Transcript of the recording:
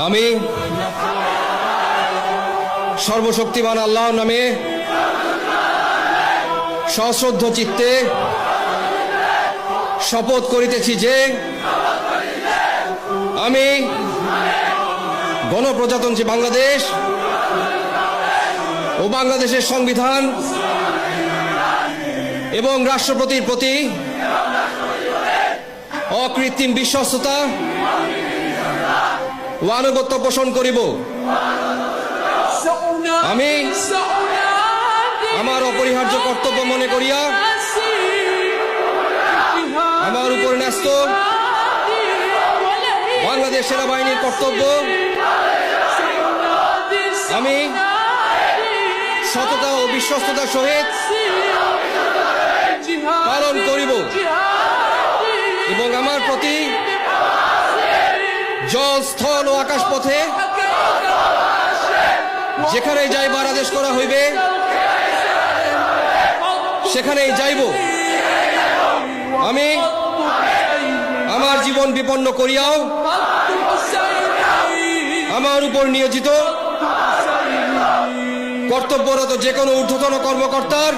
আমি সর্বশক্তিমান আল্লাহর নামে সশ্রদ্ধ চিত্তে শপথ করিতেছি যে আমি গণপ্রজাতন্ত্রী বাংলাদেশ ও বাংলাদেশের সংবিধান এবং রাষ্ট্রপতির প্রতি অকৃত্রিম বিশ্বস্ততা ও আনুগত্য পোষণ করিব। আমি আমার অপরিহার্য কর্তব্য মনে করিয়া আমার উপর ন্যস্ত বাংলাদেশ সেনাবাহিনীর কর্তব্য আমি সততা ও বিশ্বস্ততার সহিত পালন করিব এবং আমার প্রতি জল, স্থল ও আকাশ পথে যেখানে যাইবার আদেশ করা হইবে সেখানেই যাইব। আমি আমার জীবন বিপন্ন করিয়াও আমার উপর নিয়োজিত কর্তব্যরত যে কোনো ঊর্ধ্বতন কর্মকর্তার